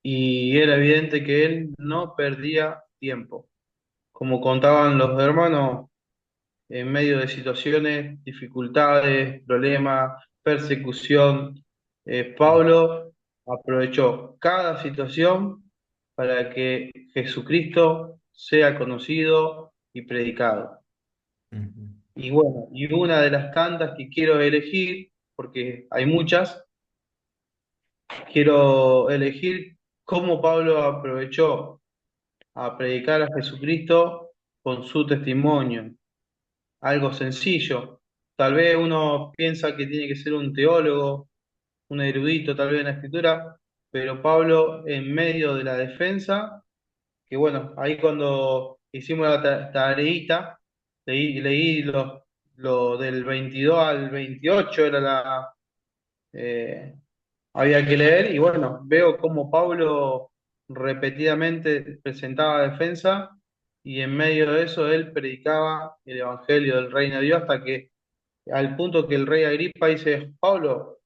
Y era evidente que él no perdía tiempo. Como contaban los hermanos, en medio de situaciones, dificultades, problemas, persecución, Pablo aprovechó cada situación para que Jesucristo sea conocido y predicado. Ujú. Y bueno, y una de las tantas que quiero elegir, porque hay muchas, quiero elegir cómo Pablo aprovechó a predicar a Jesucristo con su testimonio. Algo sencillo. Tal vez uno piensa que tiene que ser un teólogo, un erudito, tal vez en la escritura, pero Pablo, en medio de la defensa, que bueno, ahí cuando hicimos la tareita, leí lo del 22 al 28, era eh, había que leer, y bueno, veo cómo Pablo repetidamente presentaba defensa, y en medio de eso él predicaba el evangelio del reino de Dios hasta que, al punto que el rey Agripa dice: Pablo,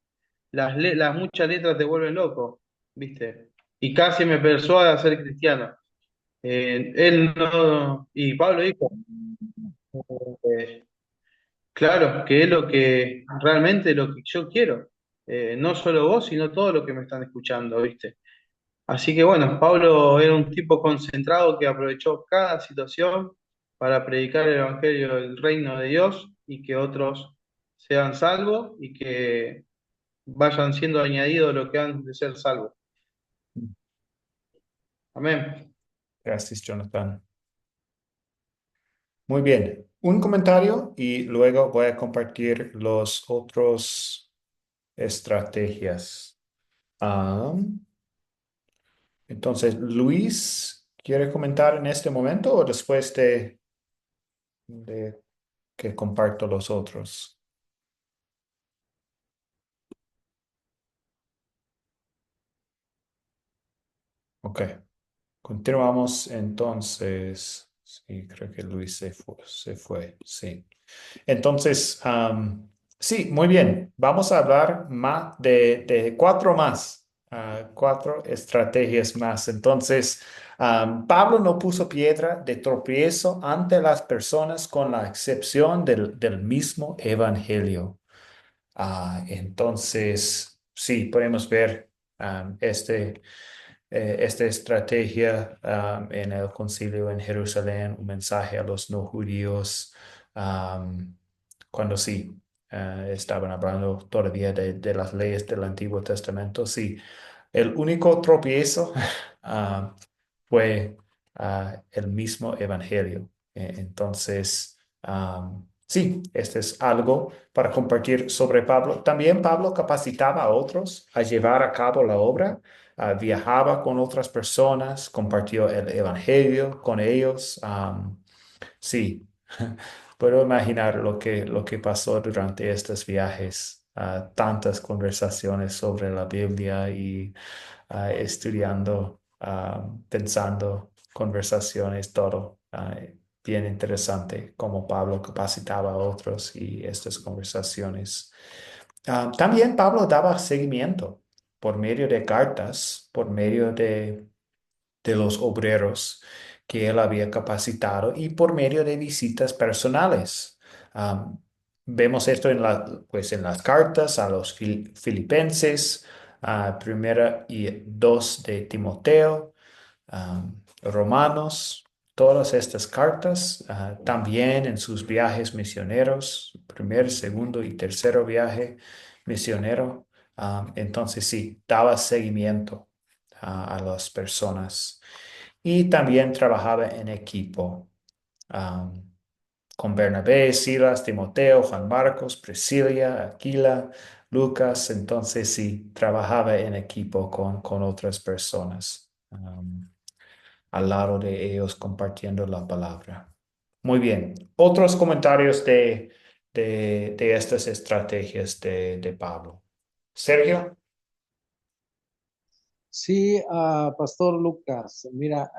las muchas letras te vuelven loco, ¿viste? Y casi me persuade a ser cristiano. Él no, y Pablo dijo, eh, claro, que es lo que realmente lo que yo quiero. No solo vos, sino todos los que me están escuchando, ¿viste? Así que bueno, Pablo era un tipo concentrado que aprovechó cada situación para predicar el evangelio del reino de Dios y que otros sean salvos y que vayan siendo añadidos lo que han de ser salvos. Amén. Gracias, Jonathan. Muy bien. Un comentario y luego voy a compartir los otros estrategias. Entonces, Luis, ¿quiere comentar en este momento o después de que comparto los otros? Ok, continuamos entonces. Sí, creo que Luis se fue, sí. Entonces, sí, muy bien. Vamos a hablar más de cuatro más, cuatro estrategias más. Entonces, Pablo no puso piedra de tropiezo ante las personas con la excepción del mismo evangelio. Entonces, sí, podemos ver esta estrategia en el concilio en Jerusalén, un mensaje a los no judíos, cuando sí estaban hablando todavía de las leyes del Antiguo Testamento. Sí, el único tropiezo ah, fue el mismo evangelio. Entonces, sí, este es algo para compartir sobre Pablo. También Pablo capacitaba a otros a llevar a cabo la obra, viajaba con otras personas, compartió el evangelio con ellos. Sí, puedo imaginar lo que pasó durante estos viajes, tantas conversaciones sobre la Biblia y estudiando, pensando, conversaciones, todo. Bien interesante cómo Pablo capacitaba a otros y estas conversaciones. También Pablo daba seguimiento por medio de cartas, por medio de los obreros que él había capacitado y por medio de visitas personales. Am, Vemos esto pues en las cartas a los filipenses, primera y dos de Timoteo, Romanos, todas estas cartas, también en sus viajes misioneros, primer, segundo y tercero viaje misionero. Entonces sí, daba seguimiento a las personas y también trabajaba en equipo um, con Bernabé, Silas, Timoteo, Juan Marcos, Priscila, Aquila, Lucas. Entonces sí, trabajaba en equipo con otras personas al lado de ellos compartiendo la palabra. Muy bien. Otros comentarios de estas estrategias de Pablo. Sergio. Sí, Pastor Lucas, mira,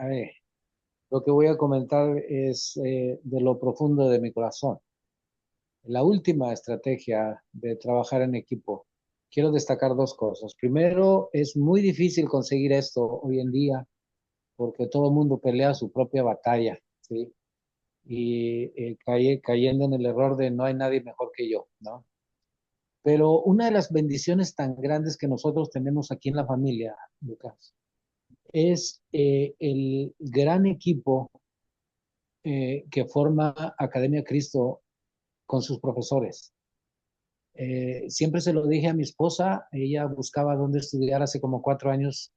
lo que voy a comentar es de lo profundo de mi corazón. La última estrategia de trabajar en equipo, quiero destacar dos cosas. Primero, es muy difícil conseguir esto hoy en día porque todo el mundo pelea su propia batalla, ¿sí? Y cayendo en el error de no hay nadie mejor que yo, ¿no? Pero una de las bendiciones tan grandes que nosotros tenemos aquí en la familia, Lucas, es el gran equipo que forma Academia Cristo con sus profesores. Siempre se lo dije a mi esposa, ella buscaba dónde estudiar hace como 4 años.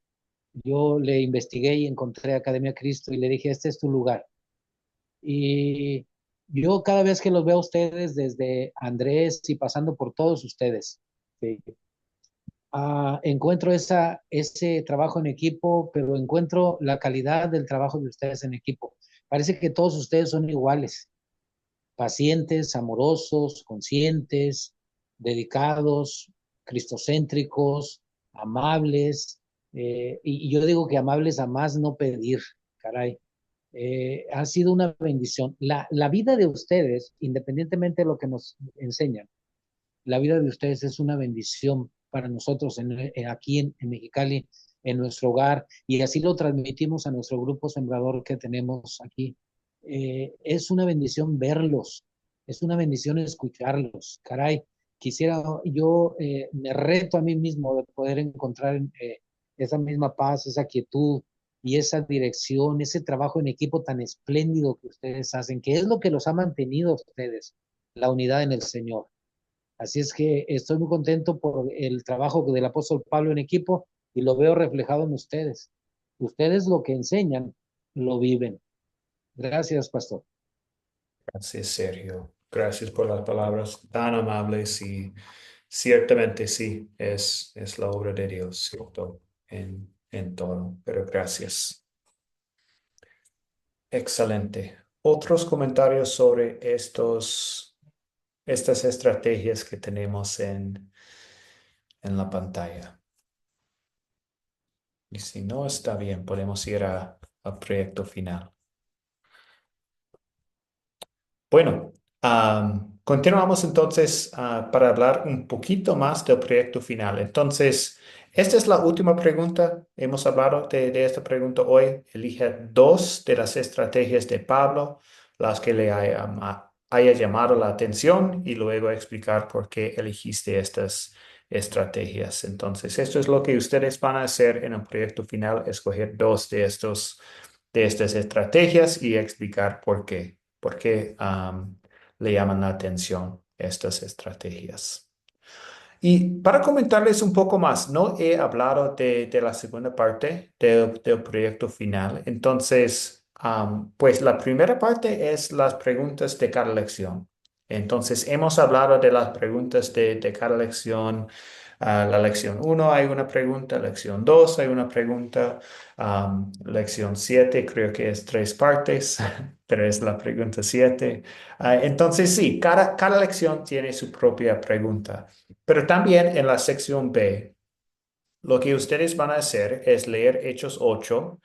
Yo le investigué y encontré Academia Cristo y le dije, este es tu lugar. Y yo cada vez que los veo a ustedes, desde Andrés y pasando por todos ustedes, sí, encuentro ese trabajo en equipo, pero encuentro la calidad del trabajo de ustedes en equipo. Parece que todos ustedes son iguales, pacientes, amorosos, conscientes, dedicados, cristocéntricos, amables. Y yo digo que amables a más no pedir, caray. Ha sido una bendición. La vida de ustedes, independientemente de lo que nos enseñan, la vida de ustedes es una bendición para nosotros aquí en Mexicali, en nuestro hogar, y así lo transmitimos a nuestro grupo sembrador que tenemos aquí. Es una bendición verlos, es una bendición escucharlos. Caray, quisiera yo, me reto a mí mismo de poder encontrar esa misma paz, esa quietud y esa dirección, ese trabajo en equipo tan espléndido que ustedes hacen, que es lo que los ha mantenido a ustedes, la unidad en el Señor. Así es que estoy muy contento por el trabajo del apóstol Pablo en equipo y lo veo reflejado en ustedes. Ustedes lo que enseñan, lo viven. Gracias, pastor. Gracias, Sergio. Gracias por las palabras tan amables y ciertamente sí, es la obra de Dios, ¿cierto? En todo, pero gracias. Excelente. ¿Otros comentarios sobre estas estrategias que tenemos en la pantalla? Y si no, está bien, podemos ir al proyecto final. Bueno, continuamos entonces para hablar un poquito más del proyecto final. Entonces, esta es la última pregunta. Hemos hablado de esta pregunta hoy. Elige dos de las estrategias de Pablo, las que le haya llamado la atención y luego explicar por qué elegiste estas estrategias. Entonces, esto es lo que ustedes van a hacer en el proyecto final, escoger dos de estas estrategias y explicar por qué le llaman la atención estas estrategias. Y para comentarles un poco más, no he hablado de la segunda parte del proyecto final. Entonces, pues la primera parte es las preguntas de cada lección. Entonces, hemos hablado de las preguntas de cada lección. La lección uno hay una pregunta, lección 2 hay una pregunta, lección 7 creo que es tres partes, pero es la pregunta 7. Entonces, sí, cada lección tiene su propia pregunta. Pero también en la sección B, lo que ustedes van a hacer es leer Hechos 8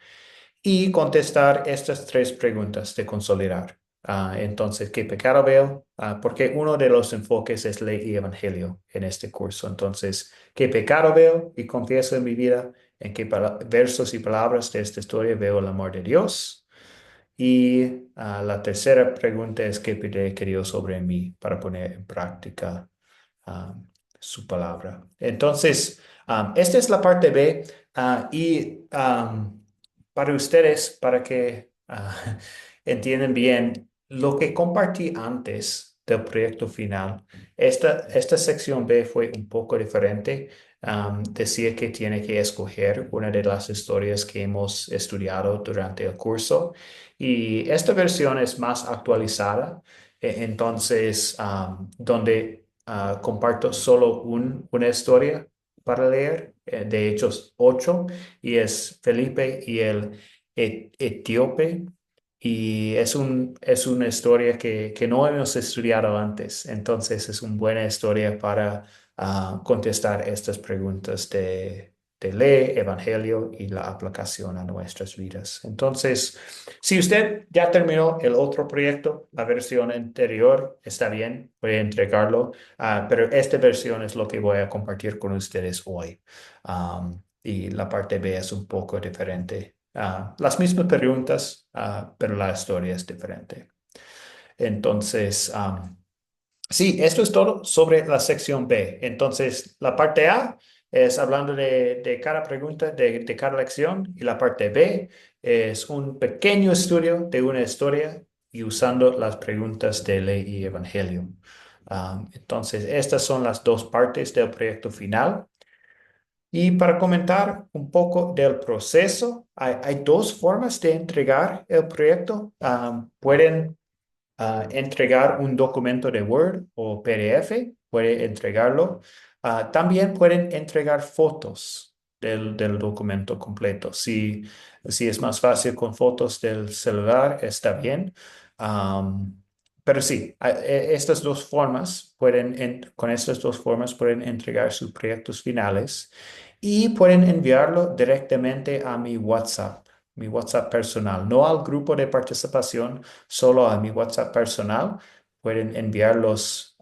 y contestar estas tres preguntas de consolidar. Entonces, ¿qué pecado veo? Porque uno de los enfoques es ley y evangelio en este curso. Entonces, ¿qué pecado veo y confieso en mi vida? ¿En qué versos y palabras de esta historia veo el amor de Dios? Y la tercera pregunta es, ¿qué pide que Dios sobre mí para poner en práctica ah, su palabra? Entonces, esta es la parte B y para ustedes, para que entiendan bien lo que compartí antes del proyecto final, esta sección B fue un poco diferente. Decía que tiene que escoger una de las historias que hemos estudiado durante el curso y esta versión es más actualizada. Entonces, donde comparto solo una historia para leer, de Hechos 8, y es Felipe y el etíope. Y es una historia que no hemos estudiado antes, entonces es una buena historia para contestar estas preguntas de ley, evangelio y la aplicación a nuestras vidas. Entonces, si usted ya terminó el otro proyecto, la versión anterior está bien, voy a entregarlo, pero esta versión es lo que voy a compartir con ustedes hoy. Y la parte B es un poco diferente. Las mismas preguntas, pero la historia es diferente. Entonces, sí, esto es todo sobre la sección B. Entonces, la parte A es hablando de cada pregunta de cada lección y la parte B es un pequeño estudio de una historia y usando las preguntas de ley y evangelio. Entonces, estas son las dos partes del proyecto final. Y para comentar un poco del proceso, hay dos formas de entregar el proyecto. Pueden entregar un documento de Word o PDF, puede entregarlo. También pueden entregar fotos del documento completo. Si es más fácil con fotos del celular, está bien. Pero sí, estas dos formas con estas dos formas pueden entregar sus proyectos finales y pueden enviarlo directamente a mi WhatsApp personal, no al grupo de participación, solo a mi WhatsApp personal. Pueden enviar los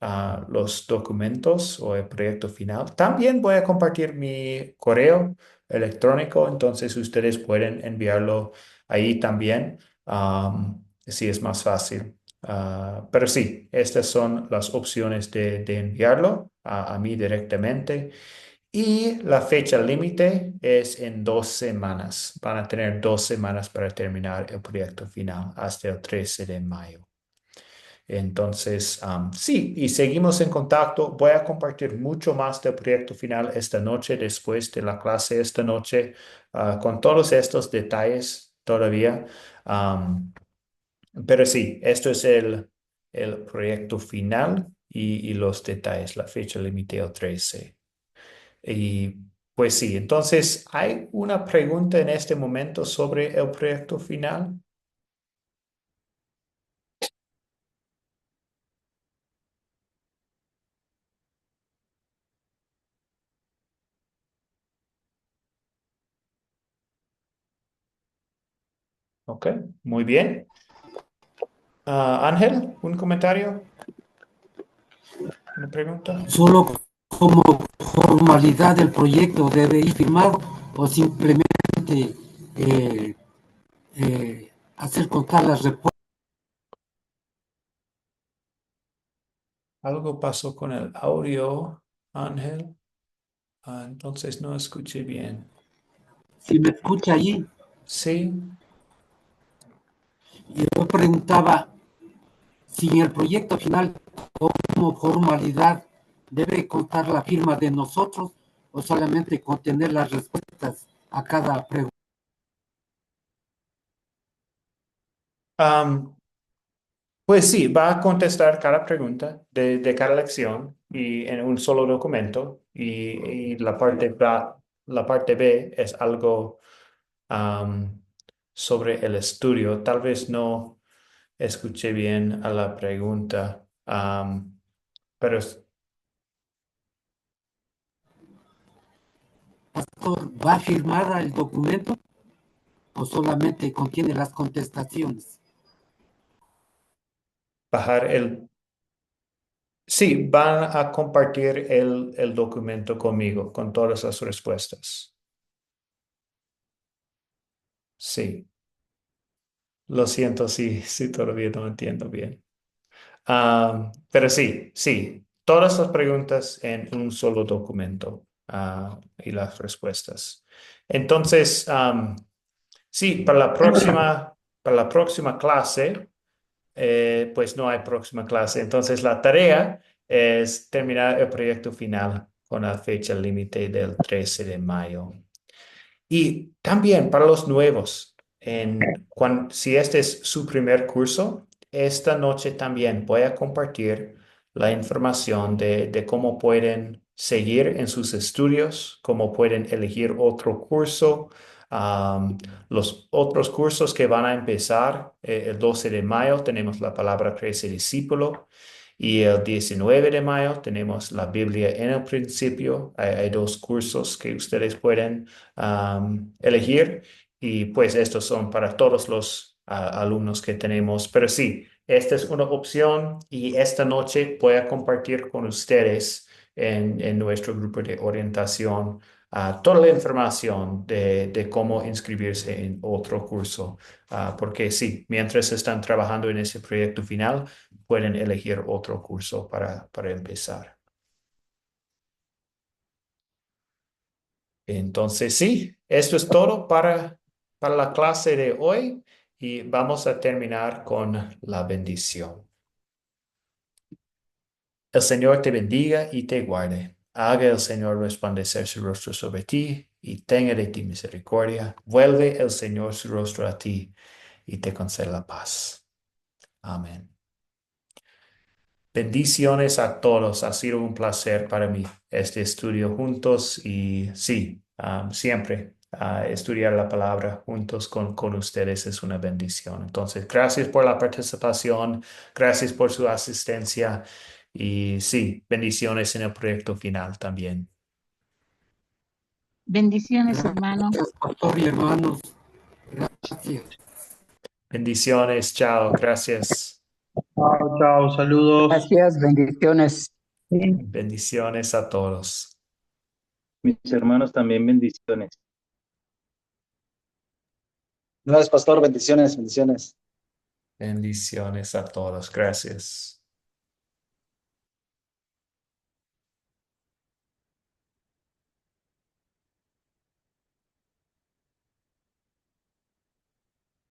documentos o el proyecto final. También voy a compartir mi correo electrónico, entonces ustedes pueden enviarlo ahí también, si es más fácil. Pero sí, estas son las opciones de enviarlo a mí directamente. Y la fecha límite es en 2 semanas. Van a tener 2 semanas para terminar el proyecto final hasta el 13 de mayo. Entonces, sí, y seguimos en contacto. Voy a compartir mucho más del proyecto final esta noche, después de la clase esta noche, con todos estos detalles todavía. Am, pero sí, esto es el proyecto final y los detalles, la fecha límite el 13. Y pues sí, entonces, ¿hay una pregunta en este momento sobre el proyecto final? Ok, muy bien. Ángel, ¿un comentario? ¿Una pregunta? Solo como formalidad del proyecto debe ir firmado o simplemente eh, hacer contar las respuestas. Algo pasó con el audio, Ángel. Entonces no escuché bien. Si me escucha allí, Sí, yo preguntaba si en el proyecto final como formalidad ¿Debe contar la firma de nosotros o solamente contener las respuestas a cada pregunta? Am, pues sí, va a contestar cada pregunta de cada lección y en un solo documento. Y la parte B es algo am, sobre el estudio. Tal vez no escuché bien a la pregunta, pero Pastor, ¿va a firmar el documento o solamente contiene las contestaciones? bajar el... Sí, van a compartir el documento conmigo, con todas las respuestas. Sí, lo siento, sí, sí, todavía no entiendo bien. Pero sí, sí, todas las preguntas en un solo documento, y las respuestas. Entonces, sí, para la próxima clase, pues no hay próxima clase. Entonces, la tarea es terminar el proyecto final con la fecha límite del 13 de mayo. Y también para los nuevos, si este es su primer curso, esta noche también voy a compartir la información de cómo pueden seguir en sus estudios, cómo pueden elegir otro curso, am, los otros cursos que van a empezar el 12 de mayo. Tenemos la palabra crece discípulo. Y el 19 de mayo tenemos la Biblia en el principio. Hay dos cursos que ustedes pueden elegir y pues estos son para todos los alumnos que tenemos. Pero sí, esta es una opción y esta noche voy a compartir con ustedes en nuestro grupo de orientación toda la información de cómo inscribirse en otro curso. Porque sí, mientras están trabajando en ese proyecto final, pueden elegir otro curso para empezar. Entonces, sí, esto es todo para la clase de hoy y vamos a terminar con la bendición. El Señor te bendiga y te guarde. Haga el Señor resplandecer su rostro sobre ti y tenga de ti misericordia. Vuelve el Señor su rostro a ti y te conceda la paz. Amén. Bendiciones a todos. Ha sido un placer para mí este estudio juntos y sí, siempre estudiar la palabra juntos con ustedes es una bendición. Entonces, gracias por la participación, gracias por su asistencia y sí, bendiciones en el proyecto final también. Bendiciones, hermano. Gracias, pastor y hermanos. Gracias. Bendiciones, chao, gracias. Chao, chao, saludos. Gracias, bendiciones. Bendiciones a todos. Mis hermanos también bendiciones. Gracias, pastor. Bendiciones, bendiciones. Bendiciones a todos. Gracias.